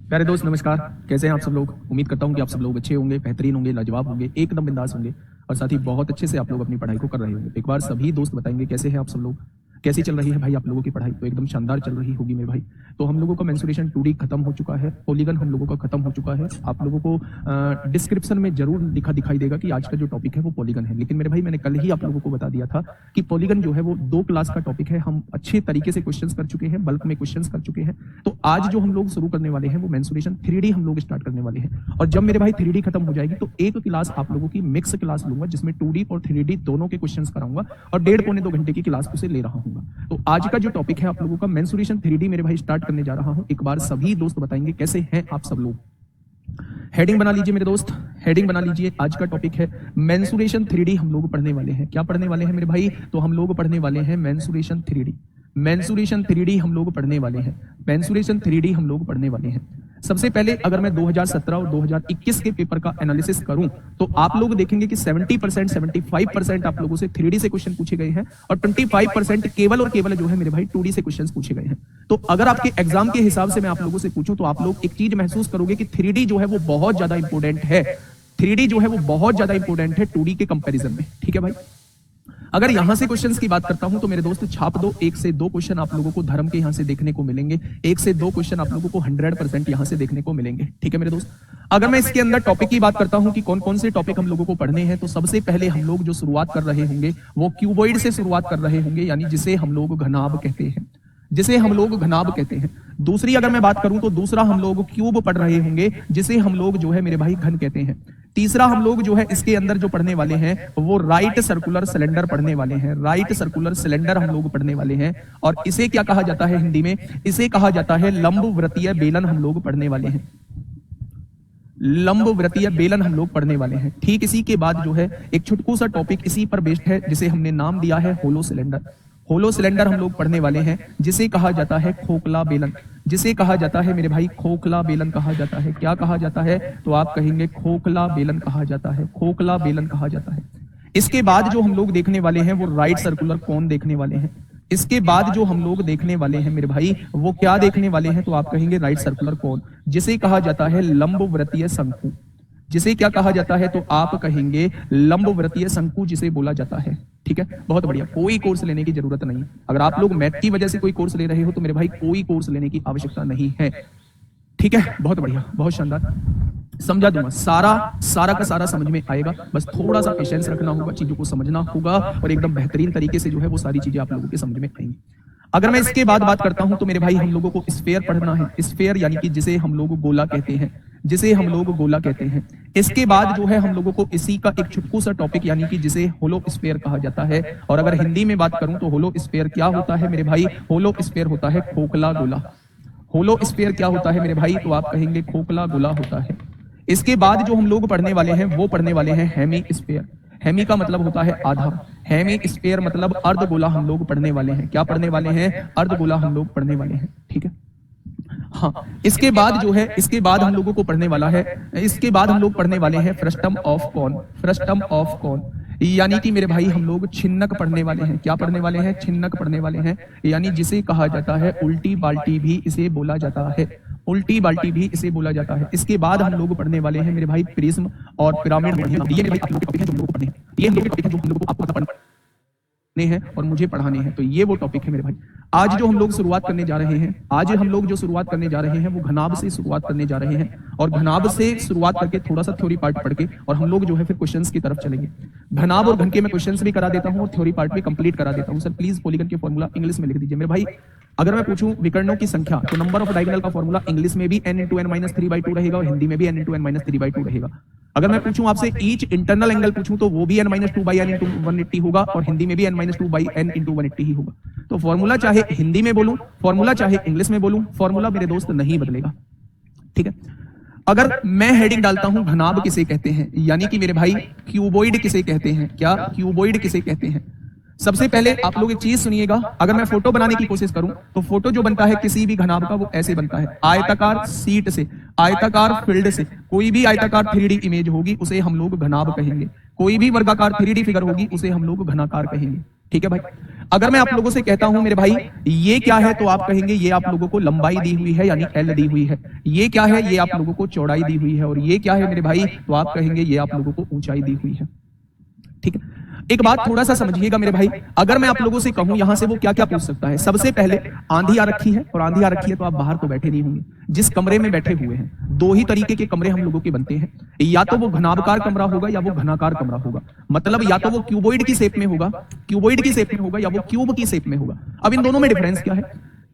प्यारे दोस्त नमस्कार, कैसे हैं आप सब लोग। उम्मीद करता हूं कि आप सब लोग अच्छे होंगे, बेहतरीन होंगे, लाजवाब होंगे, एकदम बिंदास होंगे और साथ ही बहुत अच्छे से आप लोग अपनी पढ़ाई को कर रहे होंगे। एक बार सभी दोस्त बताएंगे कैसे हैं आप सब लोग, कैसी चल रही है भाई आप लोगों की पढ़ाई। तो एकदम शानदार चल रही होगी मेरे भाई। तो हम लोगों का मेंसुरेशन 2D खत्म हो चुका है, पॉलीगन हम लोगों का खत्म हो चुका है। आप लोगों को डिस्क्रिप्शन में जरूर दिखाई देगा कि आज का जो टॉपिक है वो पॉलीगन है। लेकिन मेरे भाई मैंने कल ही आप लोगों को बता दिया था कि पॉलीगन जो है वो 2 क्लास का टॉपिक है। हम अच्छे तरीके से क्वेश्चंस कर चुके हैं, बल्क में क्वेश्चंस कर चुके हैं। तो आज जो हम लोग शुरू करने वाले हैं वो मेंसुरेशन 3D हम लोग स्टार्ट करने वाले हैं। और जब मेरे भाई 3D खत्म हो जाएगी तो एक क्लास आप लोगों की मिक्स क्लास लूंगा जिसमें 2D और 3D दोनों के क्वेश्चंस कराऊंगा और 1.5-2 घंटे की क्लास उसे ले रहा हूँ। तो आज का जो टॉपिक है आप लोगों का मेंसुरेशन 3D मेरे भाई स्टार्ट करने जा रहा हूं। एक बार सभी दोस्त बताएंगे कैसे हैं आप सब लोग। हेडिंग बना लीजिए मेरे दोस्त, हेडिंग बना लीजिए। आज का टॉपिक है मेंसुरेशन 3D हम लोग पढ़ने वाले हैं। क्या पढ़ने वाले हैं मेरे भाई? तो हम लोग पढ़ने वाले हैं मेंसुरेशन 3D। मेंसुरेशन 3D हम लोग पढ़ने वाले हैं, मेंसुरेशन 3D हम लोग पढ़ने वाले हैं। सबसे पहले अगर मैं 2017 और 2021 के पेपर का एनालिसिस करूं तो आप लोग देखेंगे कि 70% 75% आप लोगों से 3D से क्वेश्चन पूछे गए हैं और 25% केवल और केवल जो है मेरे भाई 2D से क्वेश्चन पूछे गए हैं। तो अगर आपके एग्जाम के हिसाब से मैं आप लोगों से पूछूं तो आप लोग एक चीज महसूस करोगे कि 3D जो है वो बहुत ज्यादा इंपॉर्टेंट है। 3D जो है वो बहुत ज्यादा इंपॉर्टेंट है 2D के कंपैरिजन में। ठीक है भाई। अगर यहां से क्वेश्चंस की बात करता हूं तो मेरे दोस्त छाप दो, 1 से 2 क्वेश्चन आप लोगों को धर्म के यहां से देखने को मिलेंगे। 1 से 2 क्वेश्चन आप लोगों को 100% यहां से देखने को मिलेंगे। ठीक है मेरे दोस्त। अगर मैं इसके अंदर टॉपिक की बात करता हूं कि कौन कौन से टॉपिक हम लोगों को पढ़ने हैं तो सबसे पहले हम लोग जो शुरुआत कर रहे होंगे वो क्यूबॉइड से शुरुआत कर रहे होंगे, यानी जिसे हम लोग घनाभ कहते हैं, जिसे हम लोग घनाभ कहते हैं। दूसरी अगर मैं बात करूं तो दूसरा हम लोग क्यूब पढ़ रहे होंगे जिसे हम लोग जो है मेरे भाई घन कहते हैं। तीसरा हम लोग जो है इसके अंदर जो पढ़ने वाले हैं वो राइट सर्कुलर सिलेंडर पढ़ने वाले हैं। राइट सर्कुलर सिलेंडर हम लोग पढ़ने वाले हैं और इसे क्या कहा जाता है हिंदी में? इसे कहा जाता है लंबवृत्तीय बेलन हम लोग पढ़ने वाले हैं। लंबवृत्तीय बेलन हम लोग पढ़ने वाले हैं। ठीक इसी के बाद जो है एक छुटकू सा टॉपिक इसी पर बेस्ड है जिसे हमने नाम दिया है होलो सिलेंडर। होलो सिलेंडर हम लोग पढ़ने वाले हैं जिसे कहा जाता है खोखला बेलन। जिसे कहा जाता है मेरे भाई खोखला बेलन कहा जाता है। क्या कहा जाता है? तो आप कहेंगे खोखला बेलन कहा जाता है, खोखला बेलन कहा जाता है। इसके बाद जो हम लोग देखने वाले हैं वो राइट सर्कुलर कोन देखने वाले हैं। इसके बाद जो हम लोग देखने वाले हैं मेरे भाई वो क्या देखने वाले हैं? तो आप कहेंगे राइट सर्कुलर कोन, जिसे कहा जाता है लंबवृत्तीय शंकु। जिसे क्या कहा जाता है? तो आप कहेंगे लंबवृत्तीय शंकु जिसे बोला जाता है। ठीक है, बहुत बढ़िया। कोई कोर्स लेने की जरूरत नहीं। अगर आप लोग मैथ की वजह से कोई कोर्स ले रहे हो तो मेरे भाई कोई कोर्स लेने की आवश्यकता नहीं है। ठीक है, बहुत बढ़िया, बहुत शानदार। समझा दूंगा, सारा का सारा समझ में आएगा। बस थोड़ा सा पेशेंस रखना होगा, चीजों को समझना होगा और एकदम बेहतरीन तरीके से जो है वो सारी चीजें आप लोगों के समझ में आएंगी। अगर मैं इसके बाद बात करता हूं तो मेरे भाई हम लोगों को स्फेयर पढ़ना है। स्फेयर यानी कि जिसे हम लोग गोला कहते हैं, जिसे हम लोग गोला कहते हैं। इसके बाद जो है हम लोगों को इसी का एक छुटकू सा टॉपिक यानी कि जिसे होलो स्फेयर कहा जाता है। और अगर हिंदी में बात करूं तो होलो स्फेयर क्या होता है मेरे भाई? होलो स्फेयर होता है खोखला गोला। होलो स्फेयर क्या होता है मेरे भाई? तो आप कहेंगे खोखला गोला होता है। इसके बाद जो हम लोग पढ़ने वाले हैं वो पढ़ने वाले हैं हेमी स्फेयर। हेमी का मतलब होता है आधा, हेमी स्फेयर मतलब अर्धगोला हम लोग पढ़ने वाले हैं। क्या पढ़ने वाले हैं? अर्धगोला हम लोग पढ़ने वाले हैं। ठीक है, हाँ। इसके बाद जो है इसके बाद हम लोगों को पढ़ने वाला है, इसके बाद हम लोग पढ़ने वाले हैं frustum of cone. Frustum of cone यानी कि मेरे भाई हम लोग छिन्नक पढ़ने वाले हैं। क्या पढ़ने वाले हैं? छिन्नक पढ़ने वाले हैं, यानी जिसे कहा जाता है उल्टी बाल्टी भी इसे बोला जाता है। उल्टी बाल्टी भी इसे बोला जाता है। इसके बाद हम लोग पढ़ने वाले हैं मेरे भाई प्रिज्म और पिरामिड। ये मेरे भाई आप लोगों के टॉपिक है जो हम लोग पढ़ने हैं, ये हम लोग के टॉपिक है जो हम लोग को आपको पढ़ने हैं और मुझे पढ़ाने हैं। तो ये वो टॉपिक है मेरे भाई। आज जो हम लोग शुरुआत करने जा रहे हैं, आज हम लोग जो शुरुआत करने जा रहे हैं वो घनाभ से शुरुआत करने जा रहे हैं और घनाभ से शुरुआत करके थोड़ा सा थ्योरी पार्ट पढ़ के और हम लोग जो है फिर क्वेश्चंस की तरफ चलेंगे। घनाभ और घन के मैं क्वेश्चंस भी करा देता हूं और थ्योरी पार्ट भी कंप्लीट करा देता हूं। सर प्लीज पॉलीगन के फॉर्मूला इंग्लिश में लिख दीजिए मेरे भाई। अगर मैं पूछूं विकर्णों की संख्या तो नंबर ऑफ डायगोनल का फॉर्मूला इंग्लिश में भी n into n minus 3/2 रहेगा और हिंदी में भी n into n minus 3/2 रहेगा। अगर मैं पूछूं आपसे ईच इंटरनल एंगल पूछूं तो वो भी n minus 2/n into 180 होगा और हिंदी में भी n minus 2/n into 180 ही होगा। तो फॉर्मूला चाहे हिंदी में बोलूं, फॉर्मूला चाहे इंग्लिश में बोलूं, फॉर्मूला मेरे दोस्त नहीं बदलेगा। ठीक है, अगर मैं हेडिंग डालता हूं घनाभ किसे कहते हैं, यानी कि मेरे भाई क्यूबॉइड किसे कहते हैं? क्या क्यूबॉइड किसे कहते हैं? सबसे पहले आप लोग एक चीज सुनिएगा। अगर मैं फोटो बनाने की कोशिश करूं तो फोटो जो बनता है किसी भी घनाभ का वो ऐसे बनता है, आयताकार सीट से, आयताकार फील्ड से। कोई भी आयताकार 3D इमेज होगी उसे हम लोग घनाभ कहेंगे, कोई भी वर्गाकार 3D फिगर होगी उसे हम लोग घनाकार कहेंगे। ठीक है भाई। अगर मैं आप लोगों से कहता हूं मेरे भाई ये क्या है, तो आप कहेंगे ये आप लोगों को लंबाई दी हुई है यानी एल दी हुई है। ये क्या है, ये आप लोगों को चौड़ाई दी हुई है। और ये क्या है मेरे भाई, तो आप कहेंगे ये आप लोगों को ऊंचाई दी हुई है। ठीक है, एक बात थोड़ा सा समझिएगा मेरे भाई, अगर मैं आप लोगों से कहूं यहां से वो क्या क्या पूछ सकता है। सबसे पहले आंधी आ रखी है, और आंधी आ रखी है तो आप बाहर तो बैठे नहीं होंगे। जिस कमरे में बैठे हुए हैं, दो ही तरीके के कमरे हम लोगों के बनते हैं, या तो वो घनाभकार कमरा होगा या वो घनाकार कमरा होगा। मतलब या तो वो क्यूबॉइड की शेप में होगा, क्यूबॉइड की शेप में होगा, या वो क्यूब की शेप में होगा। अब इन दोनों में डिफरेंस क्या है?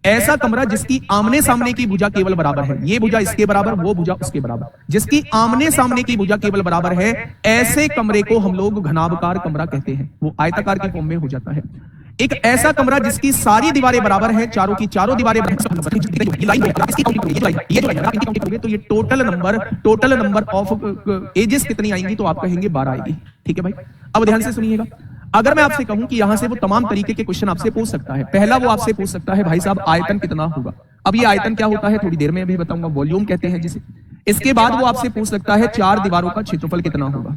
ऐसा कमरा जिसकी आमने सामने की भुजा केवल बराबर है, ये भुजा इसके बराबर, वो भुजा उसके बराबर, जिसकी आमने सामने की भुजा केवल बराबर है, ऐसे कमरे को हम लोग घनाभकार कमरा कहते हैं। वो आयताकार की फॉर्म में हो जाता है। एक ऐसा कमरा जिसकी सारी दीवारें बराबर हैं, चारों की चारों दीवारें बराबर, तो ये टोटल नंबर ऑफ एजेस कितनी आएंगी, तो आप कहेंगे 12 आएगी। ठीक है भाई, अब ध्यान से सुनिएगा। अगर मैं आपसे कहूं कि यहां से वो तमाम तरीके के क्वेश्चन आपसे पूछ सकता है। पहला वो आपसे पूछ सकता है भाई साहब आयतन कितना होगा। अब ये आयतन क्या होता है थोड़ी देर में अभी बताऊंगा, वॉल्यूम कहते हैं जिसे। इसके बाद वो आपसे पूछ सकता है चार दीवारों का क्षेत्रफल कितना होगा।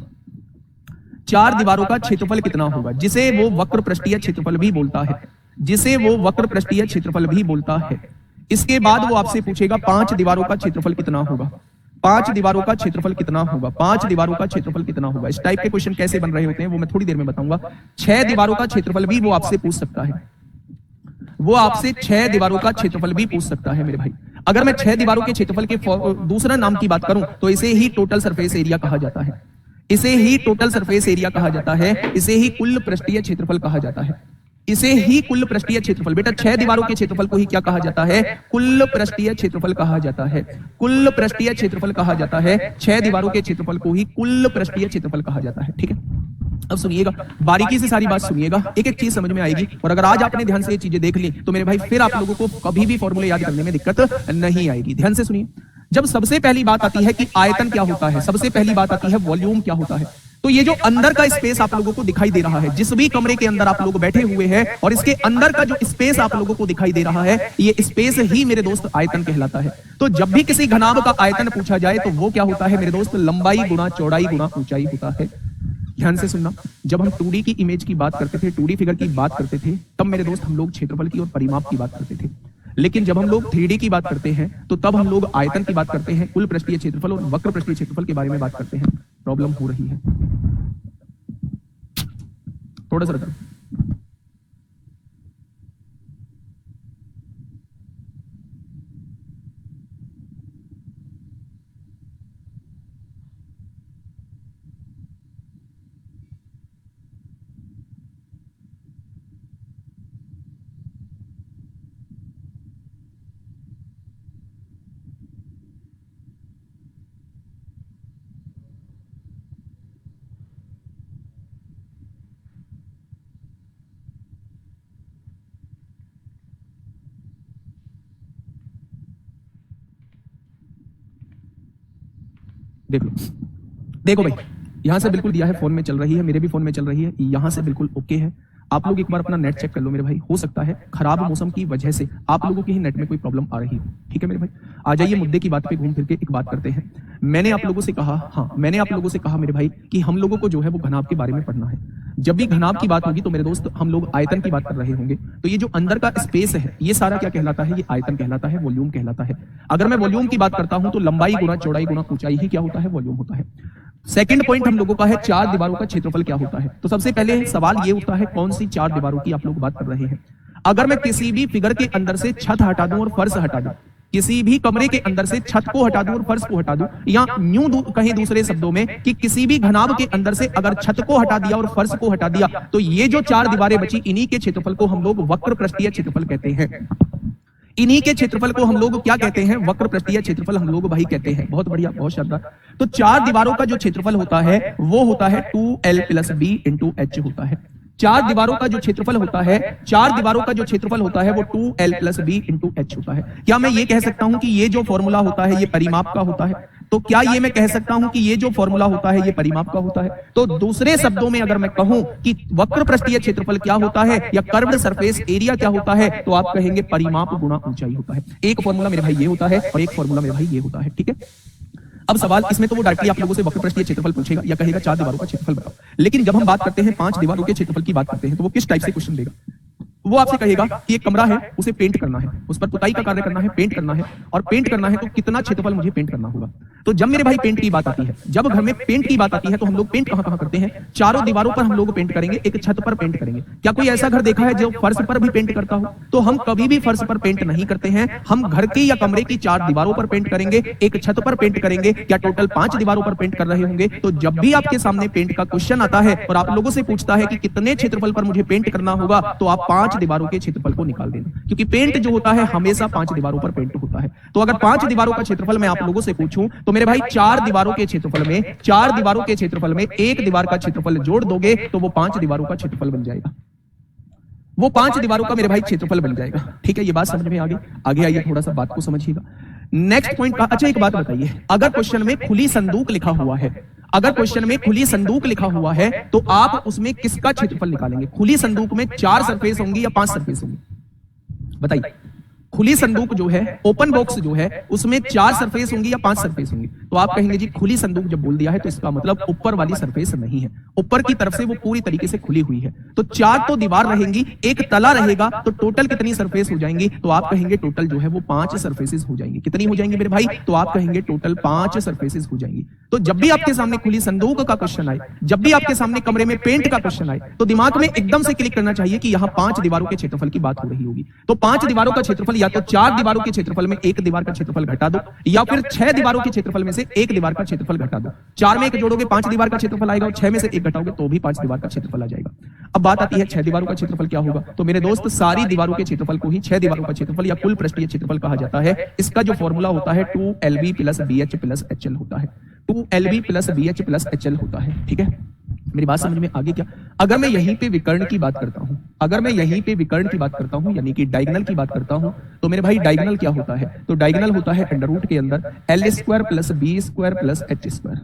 चार दीवारों का क्षेत्रफल कितना होगा, जिसे वो वक्र पृष्ठीय क्षेत्रफल भी बोलता है, जिसे वो वक्र पृष्ठीय क्षेत्रफल भी बोलता है। इसके बाद वो आपसे पूछेगा 5 दीवारों का क्षेत्रफल कितना होगा। 5 दीवारों का क्षेत्रफल कितना होगा, 5 दीवारों का क्षेत्रफल कितना होगा। इस टाइप के क्वेश्चन कैसे बन रहे होते हैं वो मैं थोड़ी देर में बताऊंगा। 6 दीवारों का क्षेत्रफल भी वो आपसे पूछ सकता है। वो आपसे 6 दीवारों का क्षेत्रफल भी पूछ सकता है मेरे भाई। अगर मैं 6 दीवारों के क्षेत्रफल के दूसरा नाम की बात करूं तो इसे ही टोटल सरफेस एरिया कहा जाता है। इसे ही टोटल सरफेस एरिया कहा जाता है। इसे ही कुल पृष्ठीय क्षेत्रफल कहा जाता है। इसे ही कुल पृष्ठीय क्षेत्रफल, बेटा 6 दीवारों के क्षेत्रफल को ही क्या कहा जाता है, कुल पृष्ठीय क्षेत्रफल कहा जाता है। कुल पृष्ठीय क्षेत्रफल कहा जाता है। 6 दीवारों के क्षेत्रफल को ही कुल पृष्ठीय क्षेत्रफल कहा जाता है। ठीक है, अब सुनिएगा, बारीकी से सारी बात सुनिएगा, एक एक चीज समझ में आएगी। और अगर आज आपने ध्यान से ये चीजें देख ली तो मेरे भाई फिर आप लोगों को कभी भी फॉर्मूले याद करने में दिक्कत नहीं आएगी। ध्यान से सुनिए, जब सबसे पहली बात आती है कि आयतन क्या होता है, सबसे पहली बात आती है वॉल्यूम क्या होता है। तो ये जो अंदर का स्पेस आप लोगों को दिखाई दे रहा है, जिस भी कमरे के अंदर आप लोग बैठे हुए हैं और इसके अंदर का जो स्पेस आप लोगों को दिखाई दे रहा है, ये स्पेस ही मेरे दोस्त आयतन कहलाता है। तो जब भी किसी घनाभ का आयतन पूछा जाए तो वो क्या होता है मेरे दोस्त, लंबाई गुणा चौड़ाई गुणा ऊंचाई होता है। ध्यान से सुनना, जब हम 2D की इमेज की बात करते थे, 2D फिगर की बात करते थे, तब मेरे दोस्त हम लोग क्षेत्रफल की और परिमाप की बात करते थे। लेकिन जब हम लोग 3D की बात करते हैं तो तब हम लोग आयतन की बात करते हैं, कुल पृष्ठीय क्षेत्रफल और वक्र पृष्ठीय क्षेत्रफल के बारे में बात करते हैं। प्रॉब्लम हो रही है, थोड़ा सा रखो। देख लो, देखो भाई, यहां से बिल्कुल दिया है, फोन में चल रही है, मेरे भी फोन में चल रही है, यहां से बिल्कुल ओके है। आप लोग एक बार अपना नेट चेक कर लो मेरे भाई, हो सकता है खराब मौसम की वजह से आप लोगों के ही नेट में कोई प्रॉब्लम आ रही हो। ठीक है मेरे भाई, आ जाइए मुद्दे की बात पे घूम फिर के एक बात करते हैं। मैंने आप लोगों से कहा, हाँ मैंने आप लोगों से कहा मेरे भाई कि हम लोगों को जो है वो घनाभ के बारे में पढ़ना है। जब भी घनाभ की बात होगी तो मेरे दोस्त हम लोग आयतन की बात कर रहे होंगे। तो ये जो अंदर का स्पेस है ये सारा क्या कहलाता है, ये आयतन कहलाता है, वॉल्यूम कहलाता है। अगर मैं वॉल्यूम की बात करता हूं तो लंबाई गुणा चौड़ाई गुणा ऊंचाई ही क्या होता है, वॉल्यूम होता है। सेकंड पॉइंट हम लोगों का है 4 दीवारों का क्षेत्रफल क्या होता है। तो सबसे पहले सवाल ये उठता है कौन सी 4 दीवारों की आप लोग बात कर रहे हैं। अगर मैं किसी भी फिगर के अंदर से छत हटा दूं और फर्श हटा दूं, किसी भी कमरे के अंदर से छत को हटा दूं और फर्श को हटा दूं, या यूं कहीं दूसरे शब्दों में कि किसी भी घनाभ के अंदर से अगर छत को हटा दिया और फर्श को हटा दिया, तो ये जो 4 दीवारें बची इन्हीं के क्षेत्रफल को हम लोग वक्र पृष्ठीय क्षेत्रफल कहते हैं। इन्हीं के क्षेत्रफल को हम लोग क्या कहते हैं, वक्र पृष्ठीय क्षेत्रफल हम लोग भाई कहते हैं। बहुत बढ़िया, बहुत शानदार। तो 4 दीवारों का जो क्षेत्रफल होता है वो होता है 2L + B × H होता है। 4 दीवारों का जो क्षेत्रफल होता है, 4 दीवारों का जो क्षेत्रफल होता है वो 2L + B × H होता है। क्या मैं ये कह सकता हूं कि ये जो फॉर्मूला होता है ये परिमाप का होता है? तो क्या ये मैं कह सकता हूं कि ये जो फॉर्मूला होता है ये परिमाप का होता है? तो दूसरे शब्दों में अगर मैं कहूं कि वक्र पृष्ठीय क्षेत्रफल क्या होता है या कर्व्ड सरफेस एरिया क्या होता है, तो आप कहेंगे परिमाप गुणा ऊंचाई होता है। एक फॉर्मूला मेरे भाई ये होता है और एक फॉर्मूला मेरे भाई ये होता है। ठीक है, अब सवाल इसमें तो वो डायरेक्टली आप लोगों से वक्र पृष्ठीय क्षेत्रफल पूछेगा या कहेगा 4 दीवारों का क्षेत्रफल बताओ। लेकिन जब हम बात करते हैं 5 दीवारों के क्षेत्रफल की बात करते हैं तो वो किस टाइप से क्वेश्चन देगा, वो आपसे कहेगा कि एक कमरा है, उसे पेंट करना है, उस पर पुताई का कार्य करना है, पेंट करना है, और पेंट करना है तो कितना क्षेत्रफल मुझे पेंट करना होगा। तो जब मेरे भाई पेंट की बात आती है, जब घर में पेंट की बात आती है, तो हम लोग पेंट कहां कहां करते हैं? चारों दीवारों पर हम लोग पेंट करेंगे, एक छत पर पेंट करेंगे। क्या कोई ऐसा घर देखा है जो फर्श पर भी पेंट करता हो? तो हम कभी भी फर्श पर पेंट नहीं करते हैं। हम घर की या कमरे की 4 दीवारों पर पेंट करेंगे, एक छत पर पेंट करेंगे, या टोटल 5 दीवारों पर पेंट कर रहे होंगे। तो जब भी आपके सामने पेंट का क्वेश्चन आता है और आप लोगों से पूछता है कि कितने क्षेत्रफल पर मुझे पेंट करना होगा, तो आप 5 दीवारों के क्षेत्रफल को निकाल देना, क्योंकि पेंट जो होता है हमेशा 5 दीवारों पर पेंट होता है। तो अगर 5 दीवारों का क्षेत्रफल मैं आप लोगों से पूछूं, तो मेरे भाई 4 दीवारों के क्षेत्रफल में एक दीवार का क्षेत्रफल जोड़ दोगे तो वो 5 दीवारों का क्षेत्रफल बन जाएगा। वो 5 दीवारों का मेरे भाई क्षेत्रफल बन जाएगा। ठीक है, ये बात समझ में आ गई? आगे आइए, थोड़ा सा बात को समझिएगा। नेक्स्ट पॉइंट का, अच्छा एक बात बताइए, अगर क्वेश्चन में खुली संदूक लिखा हुआ है, अगर क्वेश्चन में खुली संदूक लिखा हुआ है, तो आप उसमें किसका क्षेत्रफल निकालेंगे? खुली संदूक में 4 सरफेस होंगी या 5 सरफेस होंगी? बताइए। खुली संदूक जो है, ओपन बॉक्स जो है, उसमें 4 सरफेस होंगी या 5 सरफेस होंगी? तो आप कहेंगे जी खुली संदूक जब बोल दिया है तो इसका मतलब ऊपर वाली सरफेस नहीं है, ऊपर की तरफ से वो पूरी तरीके से खुली हुई है। तो 4 तो दीवार रहेंगी, एक तला रहेगा, तो टोटल कितनी सरफेस हो जाएंगी? तो आप कहेंगे टोटल जो है वो 5 सरफेसेस हो जाएंगी। कितनी हो जाएंगी मेरे भाई? तो आप कहेंगे टोटल 5 सरफेसेस हो जाएंगी। तो जब भी आपके सामने खुली संदूक का क्वेश्चन आए, जब भी आपके सामने कमरे में पेंट का क्वेश्चन आए, तो दिमाग में एकदम से क्लिक करना चाहिए कि यहां 5 दीवारों के क्षेत्रफल की बात हो रही होगी। तो 5 दीवारों का क्षेत्रफल या तो 4 दीवारों के क्षेत्रफल में एक दीवार का क्षेत्रफल घटा दो, या फिर 6 दीवारों के क्षेत्रफल में से एक दीवार का क्षेत्रफल घटा दो। 4 में 1 जोड़ोगे 5 दीवार का क्षेत्रफल आएगा, और 6 में से 1 घटाओगे तो भी 5 दीवार का क्षेत्रफल आ जाएगा। अब बात आती है 6 दीवारों का क्षेत्रफल क्या होगा? तो मेरे दोस्त, सारी दीवारों के क्षेत्रफल को ही 6 दीवारों का क्षेत्रफल या कुल पृष्ठीय क्षेत्रफल कहा जाता है। इसका जो फॉर्मूला होता है 2LB + BH + HL होता है। 2LB + BH + HL होता है। ठीक है, मेरी बात समझ में आगे क्या? अगर मैं यहीं पे विकर्ण की बात करता हूं, अगर मैं यहीं पे विकर्ण की बात करता हूं, यानी कि डायगोनल की बात करता हूं, तो मेरे भाई डायगोनल क्या होता है? तो डायगोनल होता है अंडर रूट के अंदर L² + B² + H²।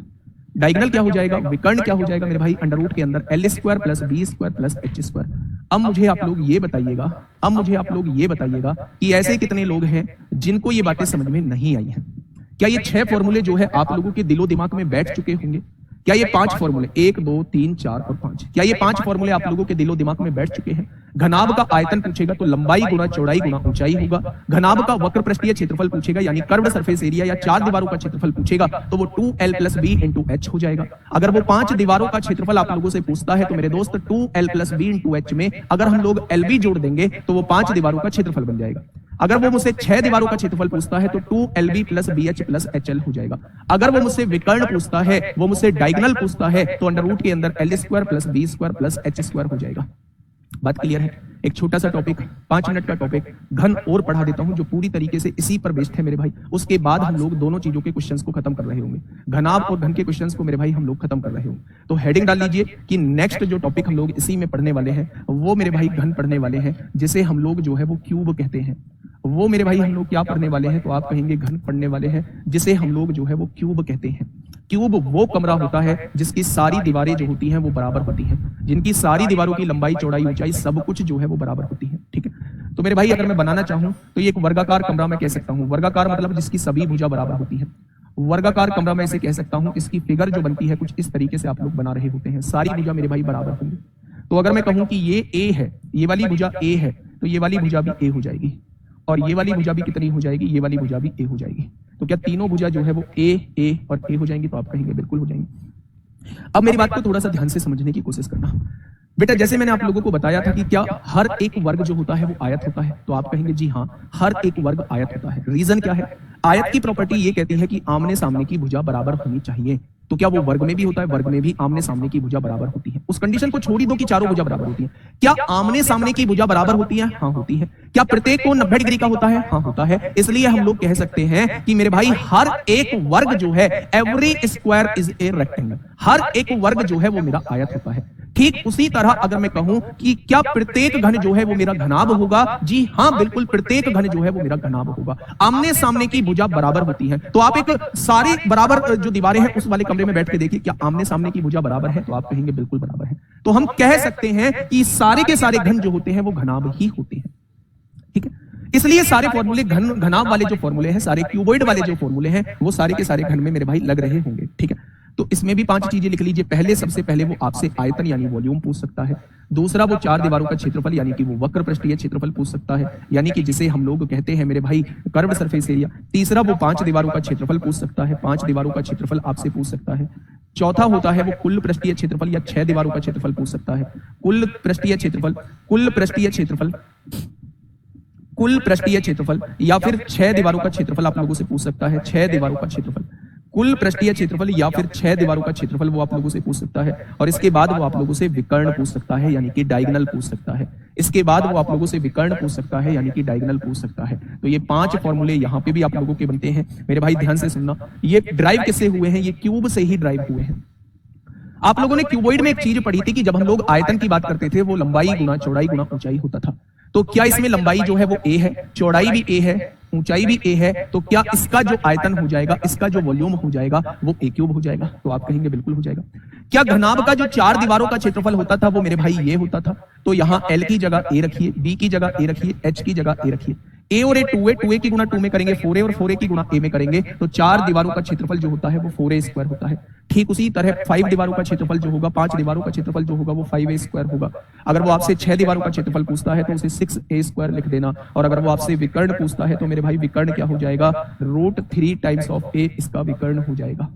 डायगोनल क्या हो जाएगा? विकर्ण क्या हो जाएगा मेरे भाई? अंडर रूट के अंदर L² + B² + H²। अब मुझे आप लोग ये बताइएगा, कि ऐसे कितने लोग हैं जिनको ये बातें समझ में नहीं आई हैं? क्या ये 6 फॉर्मूले जो है आप लोगों के दिलो दिमाग में बैठ चुके होंगे? क्या ये 5 फॉर्मूले 1, 2, 3, 4 और 5, क्या ये 5 फॉर्मूले आप लोगों के दिलो दिमाग में बैठ चुके हैं? घनाभ का आयतन पूछेगा तो लंबाई गुना चौड़ाई गुना ऊंचाई होगा। घनाभ का वक्र पृष्ठीय क्षेत्रफल पूछेगा, यानी कर्व्ड सरफेस एरिया, या 4 दीवारों का क्षेत्रफल पूछेगा तो वो 2L + B × H हो जाएगा। अगर वो 5 दीवारों का क्षेत्रफल आप लोगों से पूछता है, तो मेरे दोस्त 2L + B × H में अगर हम लोग LB जोड़ देंगे तो वो 5 दीवारों का क्षेत्रफल बन जाएगा। अगर वो मुझसे 6 दीवारों का क्षेत्रफल पूछता है तो 2LB + BH + HL हो जाएगा। अगर वो मुझसे विकर्ण पूछता है, वो मुझसे डायगोनल पूछता है, तो अंडर रूट के अंदर L² + B² + H² हो जाएगा। बात क्लियर है? एक छोटा सा टॉपिक, 5 मिनट का टॉपिक घन और पढ़ा देता हूं जो पूरी तरीके से इसी पर बेस्ड है मेरे भाई। उसके बाद हम लोग दोनों चीजों के क्वेश्चंस को खत्म कर रहे होंगे, घनाभ और घन के क्वेश्चंस को मेरे भाई हम लोग खत्म कर रहे होंगे। तो हेडिंग डाल लीजिए कि नेक्स्ट जो टॉपिक हम लोग इसी में पढ़ने वाले हैं वो मेरे भाई घन पढ़ने वाले हैं, जिसे हम लोग जो है वो क्यूब कहते हैं। वो मेरे भाई हम लोग क्या पढ़ने वाले हैं? तो आप कहेंगे घन पढ़ने वाले हैं, जिसे हम लोग जो है वो क्यूब कहते हैं। क्यूब वो कमरा होता है जिसकी सारी दीवारें जो होती हैं वो बराबर होती हैं, जिनकी सारी दीवारों की लंबाई चौड़ाई ऊंचाई सब कुछ जो है वो बराबर होती है। ठीक है, तो मेरे भाई अगर मैं बनाना चाहूं तो ये एक वर्गाकार कमरा मैं कह सकता हूं। वर्गाकार मतलब जिसकी सभी भुजा बराबर होती है। वर्गाकार कमरा मैं इसे कह सकता हूं। इसकी फिगर जो बनती है कुछ इस तरीके से आप लोग बना रहे होते हैं, सारी भुजा मेरे भाई बराबर होंगी। तो अगर मैं कहूं कि ये A है, ये वाली भुजा A है, तो ये वाली भुजा भी A हो जाएगी, और ये वाली भुजा भी कितनी हो जाएगी? ये वाली भुजा भी A हो जाएगी। तो क्या तीनों भुजा जो है वो A और A हो जाएंगी? तो आप कहेंगे बिल्कुल हो जाएंगी। अब मेरी बात को थोड़ा सा ध्यान से समझने की कोशिश करना बेटा। जैसे मैंने आप लोगों को बताया था कि क्या हर एक वर्ग जो होता है वो आयत होता है, तो आप कहेंगे जी हाँ, हर एक वर्ग आयत होता है। रीजन क्या है? आयत की प्रॉपर्टी ये कहती है कि आमने सामने की भुजा बराबर होनी चाहिए। तो क्या वो वर्ग में भी होता है? वर्ग में भी आमने सामने की भुजा बराबर होती है। उस कंडीशन को छोड़ ही दो कि चारों भुजा बराबर होती है। क्या आमने सामने की भुजा बराबर होती है? हाँ होती है। क्या प्रत्येक कोण 90 डिग्री का होता है? हाँ होता है। इसलिए हम लोग कह सकते हैं कि मेरे भाई हर एक वर्ग जो है, every square is a rectangle, हर एक वर्ग जो है वो मेरा आयत होता है। ठीक उसी तरह अगर मैं कहूं कि क्या प्रत्येक घन जो है वो मेरा घनाभ होगा? जी हाँ, बिल्कुल, प्रत्येक घन जो है वो मेरा घनाभ होगा। आमने सामने की भुजा बराबर होती है। तो आप एक सारी बराबर जो दीवारें हैं उस वाले कमरे में बैठ के देखिए, क्या आमने सामने की भुजा बराबर है? तो आप कहेंगे बिल्कुल बराबर है। तो हम कह सकते हैं कि सारे के सारे घन जो होते हैं वो घनाभ ही होते हैं। ठीक है, इसलिए सारे फॉर्मूले घनाभ वाले जो फॉर्मूले हैं, सारे क्यूबॉइड वाले जो फॉर्मूले हैं, वो सारे के सारे घन में मेरे भाई लग रहे होंगे। ठीक है, तो इसमें भी 5 चीजें लिख लीजिए। पहले सबसे पहले वो आपसे आयतन यानी वॉल्यूम पूछ सकता है। दूसरा वो 4 दीवारों का क्षेत्रफल यानी कि वो वक्र पृष्ठीय क्षेत्रफल पूछ सकता है, यानी कि जिसे हम लोग कहते हैं मेरे भाई कर्व सरफेस एरिया। तीसरा वो 5 दीवारों का क्षेत्रफल पूछ सकता है, 5 दीवारों का क्षेत्रफल आपसे पूछ सकता है। चौथा होता है वो कुल पृष्ठीय क्षेत्रफल या 6 दीवारों का क्षेत्रफल पूछ सकता है। कुल पृष्ठीय क्षेत्रफल या फिर 6 दीवारों का क्षेत्रफल आप लोगों से पूछ सकता है। 6 दीवारों का क्षेत्रफल, कुल पृष्ठीय क्षेत्रफल या फिर 6 दीवारों का क्षेत्रफल वो आप लोगों से पूछ सकता है। और इसके बाद वो आप लोगों से विकर्ण पूछ सकता है यानी कि डायगोनल पूछ सकता है। इसके बाद वो आप लोगों से विकर्ण पूछ सकता है यानी कि डायगोनल पूछ सकता है। तो ये 5 फॉर्मूले यहाँ पे भी आप लोगों के बनते हैं मेरे भाई, ध्यान से सुनना। ये ड्राइव किससे हुए हैं? ये क्यूब से ही ड्राइव हुए हैं। आप लोगों ने क्यूबॉइड में एक चीज पढ़ी थी कि जब हम लोग आयतन की बात करते थे वो लंबाई गुना चौड़ाई गुना ऊंचाई होता था। तो क्या इसमें लंबाई जो है वो a है, चौड़ाई भी a है, ऊंचाई भी a है, तो क्या इसका जो आयतन हो जाएगा, इसका जो वॉल्यूम हो जाएगा वो a क्यूब हो जाएगा? तो आप कहेंगे बिल्कुल हो जाएगा। क्या घनाभ का जो 4 दीवारों का क्षेत्रफल होता था वो मेरे भाई ये होता था? तो यहां l की जगह a रखिए, b की जगह a रखिए, h की जगह a रखिए। a और a 2a, 2a की गुना 2 में करेंगे 4a और 4a की गुना a में करेंगे तो 4 दीवारों का क्षेत्रफल जो होता है वो 4a स्क्वायर होता है। ठीक उसी तरह 5 दीवारों का क्षेत्रफल जो होगा, 5 दीवारों का क्षेत्रफल जो होगा वो 5a स्क्वायर होगा। अगर वो आपसे 6 दीवारों का क्षेत्रफल पूछता है तो उसे 6a स्क्वायर लिख देना। और अगर वो आपसे विकर्ण पूछता है तो मेरे भाई विकर्ण क्या हो जाएगा? √3 टाइम्स ऑफ a इसका विकर्ण हो जाएगा।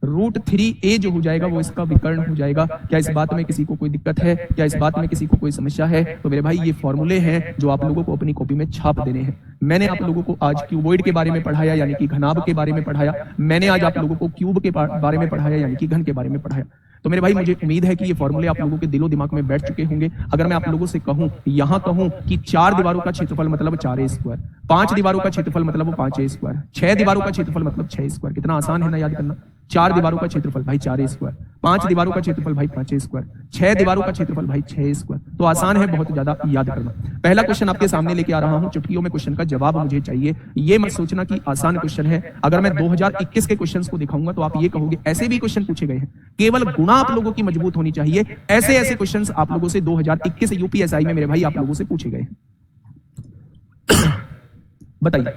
√3a जो हो जाएगा वो इसका विकर्ण हो जाएगा। क्या इस बात में किसी को कोई दिक्कत है? क्या इस बात में किसी को कोई समस्या है? तो मेरे भाई ये फॉर्मूले हैं जो आप लोगों को अपनी कॉपी में छाप देने हैं। मैंने आप लोगों को आज क्यूबॉइड के बारे में पढ़ाया यानी कि घनाभ के बारे में पढ़ाया। मैंने आज आप लोगों को क्यूब के बारे में पढ़ाया यानी कि घन के बारे में पढ़ाया। तो मेरे भाई मुझे उम्मीद है कि ये फॉर्मूले आप लोगों के दिलो दिमाग में बैठ चुके होंगे। अगर मैं आप लोगों से कहूं, यहां कहूं कि 4 दीवारों का क्षेत्रफल मतलब 4a स्क्वायर, 5 दीवारों का क्षेत्रफल मतलब 5a स्क्वायर, 6 दीवारों का क्षेत्रफल मतलब 6 स्क्वायर। कितना आसान है ना याद करना। 4 दीवारों का क्षेत्रफल भाई 4a स्क्वायर, 5 दीवारों का क्षेत्रफल भाई 5a स्क्वायर, 6 दीवारों का क्षेत्रफल भाई 6a स्क्वायर। तो आसान है, बहुत ज्यादा याद करना। पहला क्वेश्चन आपके सामने लेके आ रहा हूं, चुटकियों में क्वेश्चन का जवाब मुझे चाहिए। ये मत सोचना कि आसान क्वेश्चन है। अगर मैं 2021 के क्वेश्चंस को दिखाऊंगा तो आप ये कहोगे ऐसे भी क्वेश्चन पूछे गए हैं। केवल गुणा आप लोगों की मजबूत होनी चाहिए। ऐसे ऐसे क्वेश्चंस आप लोगों से 2021 यूपीएसआई में मेरे भाई आप लोगों से पूछे गए हैं। बताइए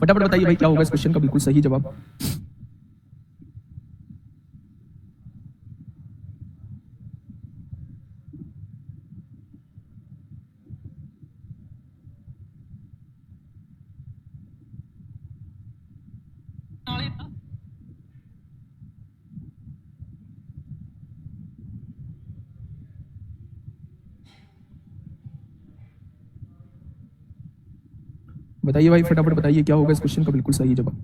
फटाफट बताइए भाई क्या होगा इस क्वेश्चन का बिल्कुल सही जवाब। बताइए भाई फटाफट बताइए क्या होगा इस क्वेश्चन का बिल्कुल सही जवाब।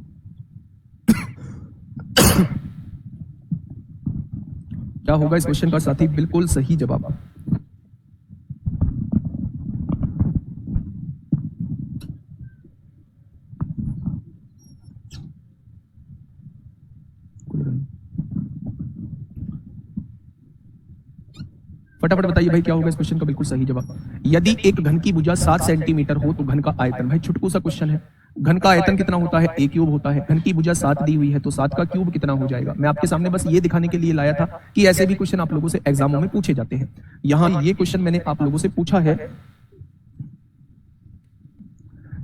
क्या होगा इस क्वेश्चन का साथी बिल्कुल सही जवाब। फटाफट बताइए भाई क्या होगा इस क्वेश्चन का बिल्कुल सही जवाब। यदि एक घन की भुजा 7 सेंटीमीटर हो तो घन का आयतन, भाई छुटकू सा क्वेश्चन है। घन का आयतन कितना होता है? a क्यूब होता है। घन की भुजा 7 दी हुई है तो 7 का क्यूब कितना हो जाएगा? मैं आपके सामने बस ये दिखाने के लिए लाया था कि ऐसे भी क्वेश्चन आप लोगों से एग्जामों में पूछे जाते हैं। यहां ये क्वेश्चन मैंने आप लोगों से पूछा है,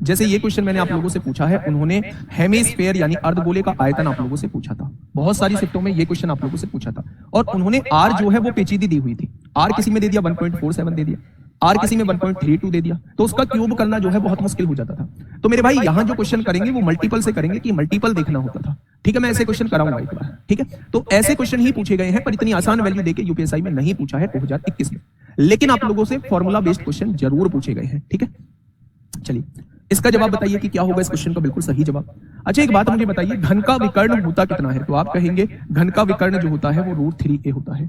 जैसे ये क्वेश्चन मैंने आप लोगों से पूछा है, उन्होंने हेमिस्फेयर यानी अर्धगोले का आयतन आप लोगों से पूछा था। बहुत सारी शिफ्टों में ये क्वेश्चन आप लोगों से पूछा था और उन्होंने आर जो है वो पेचीदी दी हुई थी। आर किसी में दे दिया 1.47 दे दिया, आर किसी में 1.32 दे दिया, तो उसका क्यूब करना जो है बहुत मुश्किल हो जाता था। तो मेरे भाई यहां जो क्वेश्चन करेंगे वो मल्टीपल से करेंगे कि मल्टीपल देखना होता था। ठीक है, मैं ऐसे क्वेश्चन कराऊंगा एक बार। ठीक है, तो ऐसे क्वेश्चन ही पूछे गए हैं पर इतनी आसान वैल्यू देके यूपीएसआई में नहीं पूछा है 2021 में, लेकिन आप लोगों से फॉर्मूला बेस्ड क्वेश्चन जरूर पूछे गए हैं। ठीक है, चलिए इसका जवाब बताइए कि क्या होगा इस क्वेश्चन का बिल्कुल सही जवाब। अच्छा एक बात मुझे बताइए, घन का विकर्ण होता कितना है? तो आप कहेंगे घन का विकर्ण जो होता है वो √3a होता है।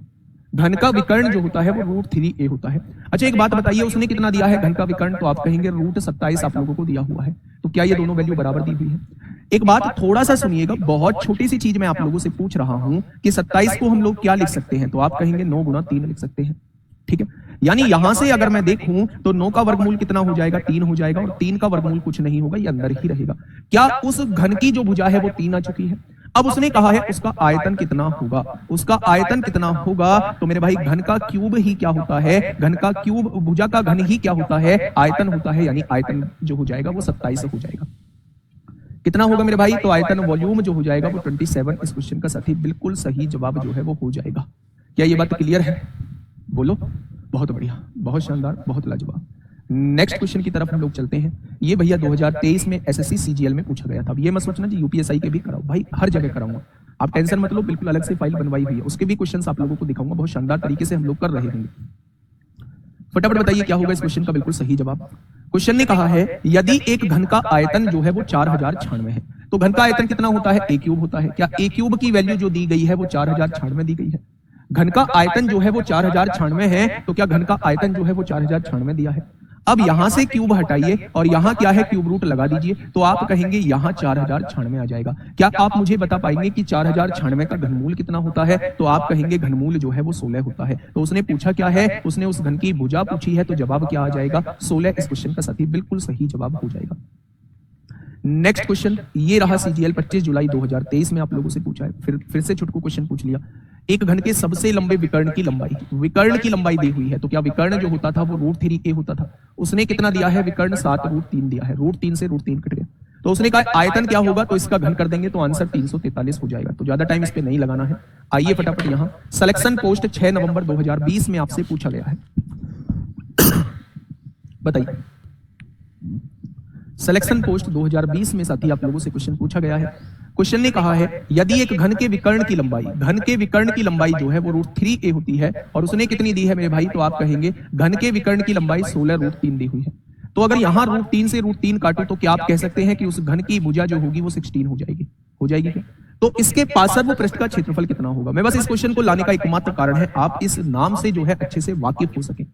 घन का विकर्ण जो होता है वो √3a होता है। अच्छा एक बात बताइए, उसने कितना दिया है घन का विकर्ण? तो आप कहेंगे √27 आप लोगों को दिया हुआ है। तो क्या ये दोनों वैल्यू बराबर दी हुई है? एक बात थोड़ा सा सुनिएगा, बहुत छोटी सी चीज मैं आप लोगों से पूछ रहा हूं कि 27 को हम लोग क्या लिख सकते हैं? तो आप कहेंगे 9 गुना 3 लिख सकते हैं। ठीक है, यानी यहां से अगर मैं देखूं तो 9 का वर्गमूल कितना हो जाएगा? 3 हो जाएगा और 3 का वर्गमूल कुछ नहीं होगा, ये अंदर ही रहेगा। क्या उस घन की जो भुजा है वो 3 आ चुकी है? अब उसने कहा है उसका आयतन कितना होगा, उसका आयतन कितना होगा, तो मेरे भाई घन का क्यूब ही क्या होता है, घन का क्यूब, भुजा का घन ही क्या होता है, आयतन होता है, यानी आयतन जो हो जाएगा वो 27 हो जाएगा। कितना होगा मेरे भाई, तो आयतन वॉल्यूम जो हो जाएगा वो 27। इस क्वेश्चन का साथी बिल्कुल सही जवाब जो है वो हो जाएगा। क्या ये बात क्लियर है, बोलो। बहुत बढ़िया, बहुत शानदार, बहुत लाजवाब। नेक्स्ट क्वेश्चन की तरफ हम लोग चलते हैं। ये भैया 2023 में एसएससी सीजीएल में पूछा गया था। ये मत सोचना कि यूपीएसआई के भी कराओ, भाई हर जगह कराऊंगा, आप टेंशन मत लो, बिल्कुल अलग से फाइल बनवाई हुई है, उसके भी क्वेश्चंस आप लोगों को दिखाऊंगा, बहुत शानदार तरीके से हम लोग कर रहे होंगे। फटाफट बताइए क्या होगा इस क्वेश्चन का बिल्कुल सही जवाब। क्वेश्चन ने कहा है यदि एक घन का आयतन जो है वो 4096 है, तो घन का आयतन कितना होता है, ए क्यूब होता है। क्या ए क्यूब की वैल्यू जो दी गई है वो 4096 दी गई है। घन का आयतन जो है वो 4096 है, तो क्या घन का आयतन जो है वो 4096 दिया है। अब यहां से क्यूब हटाइए और यहां क्या है, क्यूब रूट लगा दीजिए, तो आप कहेंगे यहां 4096 आ जाएगा। क्या आप मुझे बता पाएंगे कि 4096 का घनमूल कितना होता है, तो आप कहेंगे घनमूल जो है वो 16 होता है। तो उसने पूछा क्या है, उसने उस घन की भुजा पूछी है, तो जवाब क्या आ जाएगा, 16। इस क्वेश्चन का साथी बिल्कुल सही जवाब हो जाएगा। नेक्स्ट क्वेश्चन ये रहा सीजीएल 25 जुलाई 2023 में आप लोगों से पूछा है, फिर से छुटकू क्वेश्चन पूछ लिया। एक घन के सबसे लंबे विकर्ण की लंबाई, विकर्ण की लंबाई दी हुई है, तो क्या विकर्ण जो होता था वो √3a होता था। उसने कितना दिया है, विकर्ण 7√3 दिया है, √3 से √3 कट गया, तो उसने कहा आयतन क्या होगा, तो इसका घन कर देंगे तो आंसर 343 हो जाएगा। तो ज्यादा टाइम इस पे नहीं लगाना है। आइए फटाफट यहां सिलेक्शन पोस्ट 6 नवंबर 2020 में आपसे पूछा गया है, बताइए। सिलेक्शन पोस्ट 2020 में साथी आप लोगों से क्वेश्चन पूछा गया है। क्वेश्चन ने कहा है यदि एक घन के विकर्ण की लंबाई, घन के विकर्ण की लंबाई जो है वो √3a होती है, और उसने कितनी दी है मेरे भाई, तो आप कहेंगे घन के विकर्ण की लंबाई 16√3 दी हुई है। तो अगर यहां √3 से √3 काटो तो क्या आप कह सकते हैं कि उस घन की भुजा जो होगी वो 16 हो जाएगी, हो जाएगी क्या। तो इसके पार्श्व पृष्ठ का क्षेत्रफल कितना होगा। मैं बस इस क्वेश्चन को लाने का एकमात्र कारण है आप इस नाम से जो है अच्छे से वाकिफ हो सके।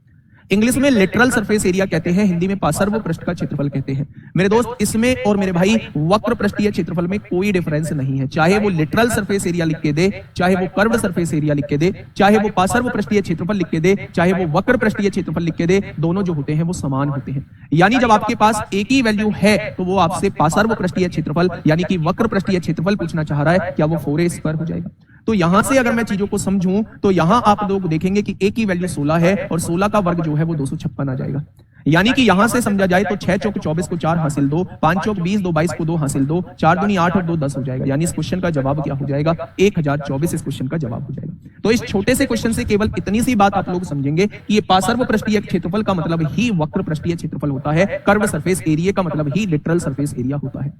इंग्लिश में लिटरल सरफेस एरिया कहते हैं, हिंदी में पार्श्व पृष्ठ का क्षेत्रफल कहते हैं। मेरे दोस्त इसमें और मेरे भाई वक्र पृष्ठीय क्षेत्रफल में कोई डिफरेंस नहीं है, चाहे वो लिटरल सरफेस एरिया लिख के दे, चाहे वो कर्व सरफेस एरिया लिख के दे, चाहे वो पार्श्व पृष्ठीय क्षेत्रफल लिख के दे, चाहे वो वक्र पृष्ठीय क्षेत्रफल लिख के दे, दोनों जो होते हैं वो समान होते हैं। यानी जब आपके पास एक ही वैल्यू है तो वो आपसे पार्श्व पृष्ठीय क्षेत्रफल यानी कि वक्र पृष्ठीय क्षेत्रफल पूछना चाह रहा है, क्या वो 4a² हो जाएगा। तो यहां से अगर मैं चीजों को समझूं तो यहां आप लोग देखेंगे कि a की वैल्यू 16 है और 16 का वर्ग जो है वो 256 आ जाएगा। यानी कि यहां से समझा जाए तो 6 चौक 24 को 4 हासिल 2, 5 चौक 20, 2 22 को 2 हासिल 2, 4 दूनी 8 और 2 10 हो जाएगा। यानी इस क्वेश्चन का जवाब क्या हो जाएगा, 1024 इस क्वेश्चन का जवाब हो जाएगा। तो इस छोटे से क्वेश्चन से केवल इतनी सी बात आप लोग समझेंगे कि ये पार्श्व पृष्ठीय क्षेत्रफल का मतलब ही वक्र पृष्ठीय क्षेत्रफल होता है, कर्व सरफेस एरिया का मतलब ही लिटरल सरफेस एरिया होता है।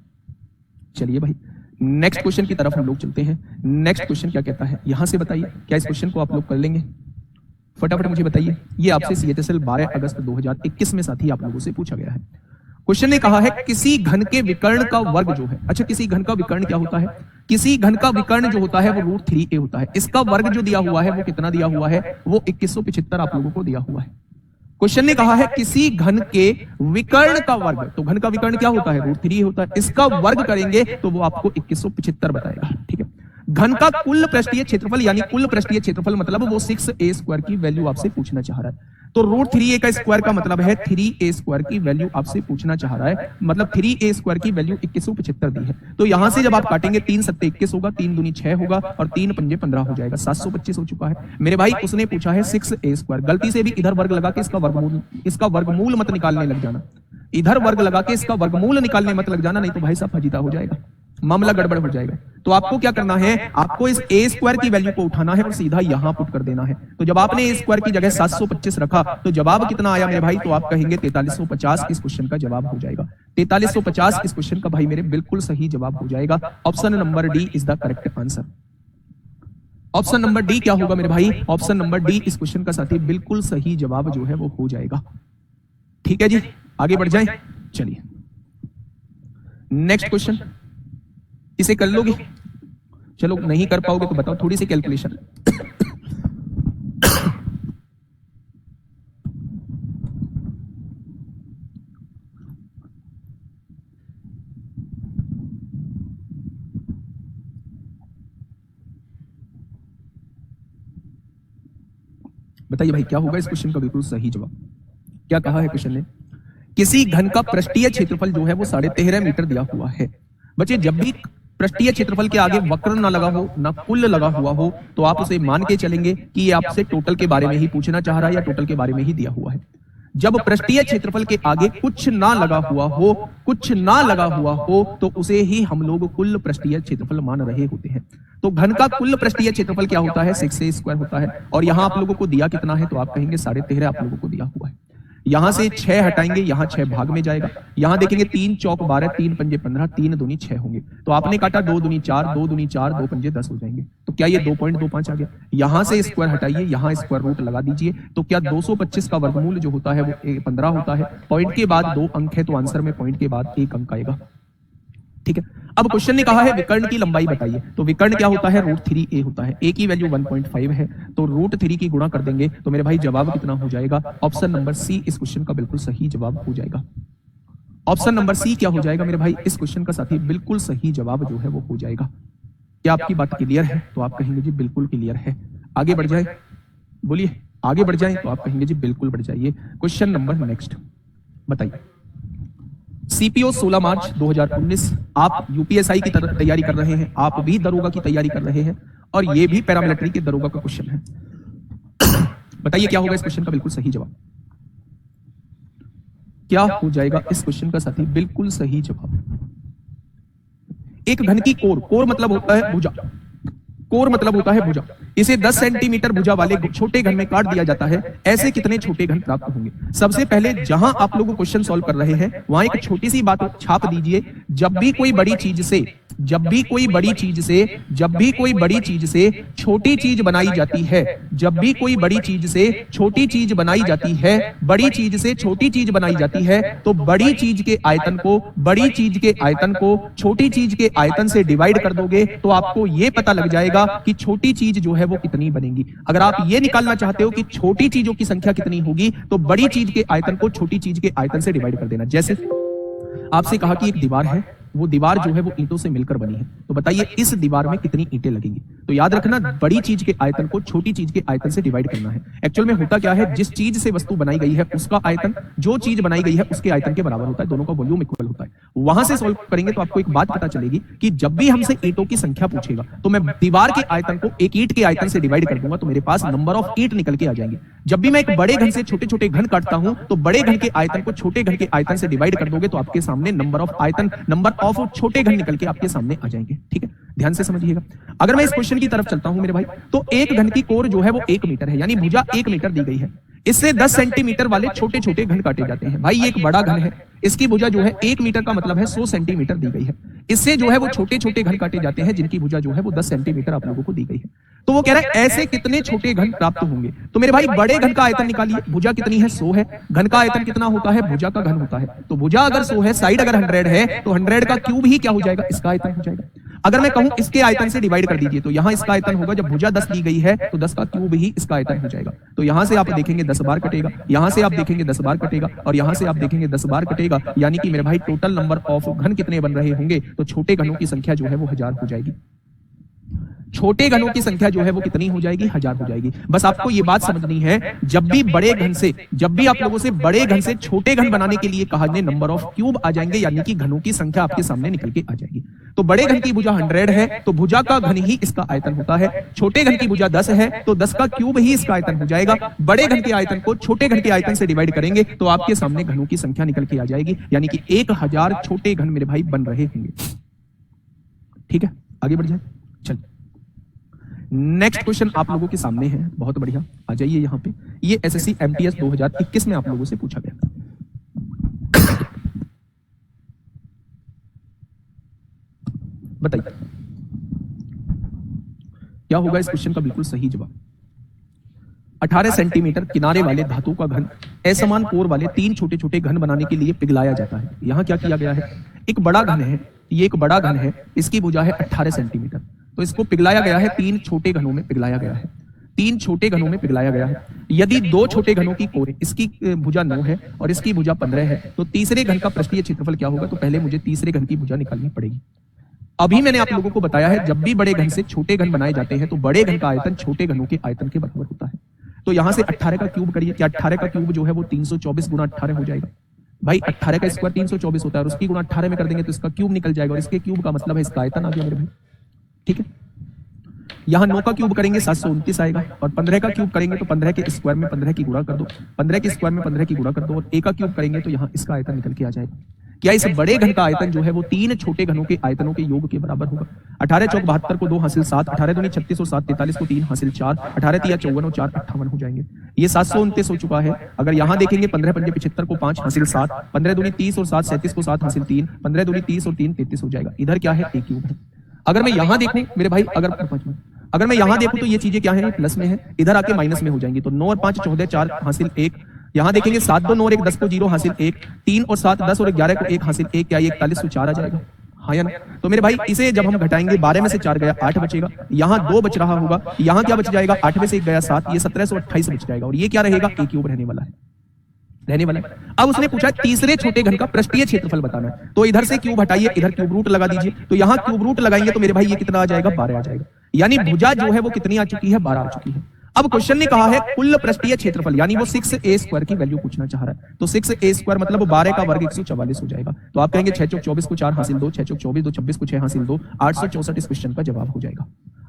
चलिए भाई नेक्स्ट क्वेश्चन की तरफ हम लोग चलते हैं। नेक्स्ट क्वेश्चन क्या कहता है, यहां से बताइए, क्या इस क्वेश्चन को आप लोग कर लेंगे, फटाफट मुझे बताइए। ये आपसे सीएचएसएल 12 अगस्त 2021 में साथी आप लोगों से पूछा गया है। क्वेश्चन ने कहा है किसी घन के विकर्ण का वर्ग जो है, अच्छा किसी घन का विकर्ण क्या होता है, किसी घन का विकर्ण जो होता है वो √3a होता है। इसका वर्ग जो दिया हुआ है वो कितना दिया हुआ है, वो 2175 आप लोगों को दिया हुआ है। क्वेश्चन ने कहा है किसी घन के विकर्ण का वर्ग, तो घन का विकर्ण क्या होता है, √3 होता है, इसका वर्ग करेंगे तो वो आपको 2175 बताएगा। ठीक है, घन का कुल पृष्ठीय क्षेत्रफल यानी कुल पृष्ठीय क्षेत्रफल मतलब वो 6a² की वैल्यू आपसे पूछना चाह रहा है। तो √3a का स्क्वायर का मतलब है 3a² की वैल्यू आपसे पूछना चाह रहा है, मतलब 3a² की वैल्यू 2175 दी है। तो यहां से जब आप काटेंगे 3 7 21 होगा, 3 दूनी 6 होगा और 3 पंजे 15 हो जाएगा, 725 हो चुका है। मेरे भाई उसने पूछा है 6a², गलती से भी इधर वर्ग लगा के इसका वर्गमूल मत निकालने लग जाना, इधर वर्ग लगा के इसका वर्गमूल निकालने मत लग जाना, नहीं तो भाई साहब फजीता हो जाएगा, मामला गड़बड़ हो जाएगा। तो आपको क्या करना है, आपको इस a² की वैल्यू को उठाना है और सीधा यहां पुट कर देना है। तो जब आपने a² की जगह 725 रखा तो जवाब कितना आया मेरे भाई, तो आप कहेंगे 4350 इस क्वेश्चन का जवाब हो जाएगा। 4350 इस क्वेश्चन का भाई मेरे बिल्कुल सही जवाब हो जाएगा। Option number D is the correct answer. Option number D क्या होगा मेरे भाई, ऑप्शन नंबर डी इस क्वेश्चन का साथी बिल्कुल सही जवाब जो है वो हो जाएगा। ठीक है जी, आगे बढ़ जाएं। चलिए नेक्स्ट क्वेश्चन, इसे कर लोगे, चलो नहीं कर पाओगे तो बताओ, थोड़ी सी कैलकुलेशन। बताइए भाई क्या होगा इस क्वेश्चन का बिल्कुल सही जवाब। क्या कहा है क्वेश्चन ने, किसी घन का पृष्ठीय क्षेत्रफल जो है वो 13.5 मीटर दिया हुआ है। बच्चे जब भी पृष्ठीय क्षेत्रफल के आगे वक्र ना लगा हो, ना कुल लगा हुआ हो, तो आप उसे मान के चलेंगे कि ये आपसे टोटल के बारे में ही पूछना चाह रहा है या टोटल के बारे में ही दिया हुआ है। जब पृष्ठीय क्षेत्रफल के आगे कुछ ना लगा हुआ हो, कुछ ना लगा हुआ हो, तो उसे ही हम लोग कुल पृष्ठीय क्षेत्रफल मान रहे होते हैं। तो घन का कुल पृष्ठीय क्षेत्रफल क्या होता है? 6a स्क्वायर होता है। और यहां आप लोगों को दिया कितना है? तो आप कहेंगे 13.5 आप लोगों को दिया हुआ है। यहां से 6 हटाएंगे, यहां 6 भाग में जाएगा। यहां देखेंगे 3 चौक 12, 3 पंजे 15, 3 दूनी 6 होंगे। तो आपने काटा 2 दूनी 4, 2 दूनी 4, 2 पंजे 10 हो जाएंगे। तो क्या ये 2.25 आ गया? यहां से स्क्वायर हटाइए, यहां स्क्वायर रूट लगा दीजिए। तो क्या 225 का वर्गमूल जो होता है वो 15 होता है। पॉइंट के बाद 2 अंक है, तो आंसर में पॉइंट के बाद 1 अंक आएगा। ठीक है। अब क्वेश्चन ने कहा है विकर्ण की लंबाई बताइए। तो विकर्ण क्या होता है? √3a होता है। a की वैल्यू 1.5 है, तो √3 की गुणा कर देंगे तो मेरे भाई जवाब कितना हो जाएगा? ऑप्शन नंबर सी इस क्वेश्चन का बिल्कुल सही जवाब हो जाएगा। ऑप्शन नंबर सी क्या हो जाएगा मेरे भाई? इस क्वेश्चन का साथी बिल्कुल सही जवाब जो है वो हो जाएगा। क्या आपकी बात क्लियर है? तो आप कहेंगे जी बिल्कुल क्लियर है। आगे बढ़ जाए, बोलिए आगे बढ़ जाए, तो आप कहेंगे जी बिल्कुल बढ़ जाइए। क्वेश्चन नंबर नेक्स्ट बताइए। सीपीओ 16 मार्च 2019। आप यूपीएसआई की तैयारी कर रहे हैं, आप भी दरोगा की तैयारी कर रहे हैं, और ये भी पैरामिलिट्री के दरोगा का क्वेश्चन है। बताइए क्या होगा इस क्वेश्चन का बिल्कुल सही जवाब? क्या हो जाएगा इस क्वेश्चन का साथी बिल्कुल सही जवाब? एक घन की कोर मतलब होता है भुजा। कोर मतलब होता है भुजा। इसे 10 सेंटीमीटर भुजा वाले छोटे घन में काट दिया जाता है। ऐसे कितने छोटे घन प्राप्त होंगे? सबसे पहले जहां आप लोग क्वेश्चन सॉल्व कर रहे हैं वहां एक छोटी सी बात छाप दीजिए। जब भी कोई बड़ी चीज से छोटी चीज बनाई जाती है, जब भी कोई बड़ी चीज से छोटी चीज बनाई जाती है, बड़ी चीज से छोटी चीज बनाई जाती है, तो बड़ी चीज के आयतन को छोटी चीज के आयतन से डिवाइड कर दोगे तो आपको यह पता लग जाएगा कि छोटी चीज जो है वो कितनी बनेगी। अगर आप ये निकालना चाहते हो कि छोटी चीजों की संख्या कितनी होगी, तो बड़ी चीज के आयतन को छोटी चीज के आयतन से डिवाइड कर देना। जैसे आपसे कहा कि एक दीवार है, वो दीवार जो है वो ईंटों से मिलकर बनी है, तो बताइए इस दीवार में कितनी ईंटें लगेंगी? तो याद रखना बड़ी चीज के आयतन को छोटी चीज के आयतन से डिवाइड करना है। एक्चुअल में होता क्या है, जिस चीज से वस्तु बनाई गई है उसका आयतन जो चीज बनाई गई है उसके आयतन के बराबर होता है, दोनों का वॉल्यूम इक्वल होता है। वहां से सॉल्व करेंगे तो आपको एक बात पता चलेगी कि जब भी हमसे ईंटों की संख्या पूछेगा तो मैं दीवार के आयतन को एक ईंट के आयतन से डिवाइड कर दूंगा, तो मेरे पास नंबर ऑफ ईंट निकल के आ जाएंगे। जब भी मैं एक बड़े घन से छोटे छोटे घन काटता हूं तो बड़े घन के आयतन को छोटे घन के आयतन से डिवाइड कर दोगे तो आपके सामने नंबर ऑफ छोटे घन निकल के आपके सामने आ जाएंगे। ठीक है, ध्यान से समझिएगा। अगर मैं इस क्वेश्चन की तरफ चलता हूं मेरे भाई, तो एक घन की कोर जो है वो 1 मीटर है, यानी भुजा 1 मीटर दी गई है। इससे 10 सेंटीमीटर वाले छोटे छोटे घन काटे जाते हैं। भाई ये एक बड़ा घन है, इसकी भुजा जो है 1 मीटर का मतलब है 100 सेंटीमीटर दी गई है। इससे जो है वो छोटे छोटे घन काटे जाते हैं जिनकी भुजा जो है वो 10 सेंटीमीटर आप लोगों को दी गई है। तो वो कह रहा है ऐसे कितने छोटे घन प्राप्त होंगे? तो मेरे भाई बड़े घन का आयतन निकालिए। भुजा कितनी है? 100 है। घन का आयतन कितना होता है? भुजा का घन होता है। तो भुजा अगर 100 है, साइड अगर 100 है, तो 100 का क्यूब ही क्या हो जाएगा? इसका आयतन हो जाएगा। अगर मैं कहूं इसके आयतन से डिवाइड कर दीजिए, तो यहां इसका आयतन होगा, जब भुजा 10 दी गई है तो 10 का क्यूब ही इसका आयतन हो जाएगा। तो यहां से आप देखेंगे 10 बार कटेगा, यहां से आप देखेंगे 10 बार कटेगा, और यहां से आप देखेंगे 10 बार कटेगा, यानी कि मेरे भाई टोटल नंबर ऑफ घन कितने बन रहे होंगे? तो छोटे घनों की संख्या जो है वो 1000 हो जाएगी। छोटे घनों की संख्या जो है वो कितनी हो जाएगी? 1000 हो जाएगी। बस आपको ये बात समझनी है, जब भी आप लोगों से बड़े घन से छोटे घन बनाने के लिए कहा जाए, नंबर ऑफ क्यूब आ जाएंगे, यानी कि घनों की संख्या आपके सामने निकल के आ जाएगी। तो बड़े घन की भुजा 100 है, तो भुजा का घन ही इसका आयतन होता है। छोटे घन की भुजा 10 है, तो 10 का क्यूब ही इसका आयतन हो जाएगा। बड़े घन के आयतन को छोटे घन के आयतन से डिवाइड करेंगे तो आपके सामने घनों की संख्या निकल के आ जाएगी, यानी कि 1000 छोटे घन मेरे भाई बन रहे होंगे। ठीक है, आगे बढ़ जाए। चलिए नेक्स्ट क्वेश्चन आप लोगों के सामने है, बहुत बढ़िया, आ जाइए यहां पे। ये एसएससी एमटीएस 2021 में आप लोगों से पूछा गया था। बताइए क्या होगा इस क्वेश्चन का बिल्कुल सही जवाब? 18 सेंटीमीटर किनारे वाले धातु का घन असमान कोर वाले 3 छोटे छोटे घन बनाने के लिए पिघलाया जाता है। यहां क्या किया गया है? एक बड़ा घन है, ये एक बड़ा घन है, इसकी भुजा है 18 सेंटीमीटर, तो इसको पिघलाया गया है 3 छोटे घनों में पिघलाया गया है। 3 छोटे घनों में पिघलाया गया है। यदि 2 छोटे घनों की कोर, इसकी भुजा 9 है और इसकी भुजा 15 है, तो तीसरे घन का पृष्ठीय क्षेत्रफल क्या होगा? तो पहले मुझे तीसरे घन की भुजा निकालनी पड़ेगी। अभी मैंने आप लोगों को बताया है, जब भी बड़े घन से छोटे घन बनाए जाते हैं तो बड़े घन का आयतन छोटे घनों के आयतन के बराबर होता है। तो यहां से 18 का क्यूब करिए, क्या 18 का क्यूब जो है वो 324 गुना 18 हो जाएगा? भाई 18 का स्क्वायर 324 होता है और उसकी गुणा 18 में कर देंगे तो इसका क्यूब निकल जाएगा, और इसके क्यूब का मतलब है इसका आयतन आ गया मेरे भाई। ठीक है, यहाँ 9 का क्यूब करेंगे 729 आएगा, और 15 का क्यूब करेंगे तो 15 के स्क्वायर में 15 की गुणा कर दो, 15 के स्क्वायर में 15 की गुणा कर दो, और a का क्यूब करेंगे तो यहाँ इसका आयतन निकल के आ जाएगा। क्या इस बड़े घन का आयतन जो है वो 3 छोटे घनों के आयतनों के योग के बराबर होगा? 18 चौक 72 को 2 हासिल 7, 18 दूनी 36 और 7 43 को 3 हासिल 4, 18 तिया 54 और 4 58 हो जाएंगे। ये 729 हो चुका है। अगर यहाँ देखेंगे 15 पंजे 75 को 5 हासिल 7, 15 दूनी 30 और 7 37 को 7 हासिल 3, 15 दूनी 30 और 3 33 हो जाएगा। इधर क्या है? a क्यूब है। अगर मैं यहाँ देखूं मेरे भाई, अगर मैं यहाँ देखूं तो ये चीजें क्या है? प्लस में है, इधर आके माइनस में हो जाएंगी। तो 9 और 5 14 4 हासिल 1, यहाँ देखेंगे 7 2 9 और 1 10 को 0 हासिल 1, 3 और 7 10 और 11 को 1 हासिल 1, क्या ये 41 को 4 आ जाएगा? हाँ या ना? तो मेरे भाई इसे जब हम घटाएंगे 12 में से 4 गया 8 बचेगा, यहाँ 2 बच रहा होगा, यहाँ क्या बच जाएगा? 8 में से 1 गया 7, ये 1728 बच जाएगा, और ये क्या रहेगा? a क्यूब रहने वाला है। अब उसने पूछा तीसरे छोटे घन का पृष्ठीय क्षेत्रफल बताना है, तो इधर से क्यूब हटाइए, इधर क्यूब रूट लगा दीजिए, तो यहाँ क्यूब रूट लगाएंगे तो मेरे भाई ये कितना आ जाएगा? 12 आ जाएगा। यानी भुजा जो है वो कितनी आ चुकी है? 12 आ चुकी है। अब क्वेश्चन ने कहा है कुल पृष्ठीय क्षेत्रफल, यानी वो 6a स्क्वायर की वैल्यू पूछना चाह रहा है। तो 6a स्क्वायर मतलब 12 का वर्ग 144 हो जाएगा। तो आप कहेंगे 6 चौक 24 को 4 हासिल 2, 6 चौक 24 2 26 को 6 हासिल 2, 864 इस क्वेश्चन का जवाब हो जाएगा।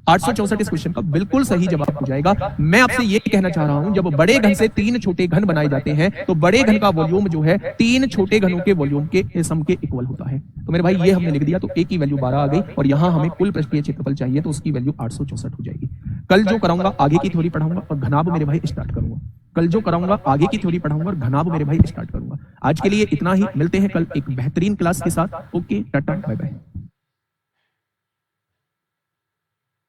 864 इस क्वेश्चन का बिल्कुल सही जवाब हो जाएगा। मैं आपसे ये कहना चाह रहा हूं, जब बड़े घन से 3 छोटे घन बनाए जाते हैं तो बड़े घन का वॉल्यूम जो है 3 छोटे घनों के वॉल्यूम के सम के इक्वल होता है। तो मेरे भाई ये हमने लिख दिया, तो a की वैल्यू 12 आ गई, और यहां हमें कुल पृष्ठीय क्षेत्रफल चाहिए तो उसकी वैल्यू 864 हो जाएगी। कल जो कराऊंगा आगे की थ्योरी पढ़ाऊंगा और घनाभ मेरे भाई स्टार्ट करूंगा। कल जो कराऊंगा आगे की थ्योरी पढ़ाऊंगा और घनाभ मेरे भाई स्टार्ट करूंगा। आज के लिए इतना ही, मिलते हैं कल एक बेहतरीन क्लास के साथ। Okay, tata bye bye.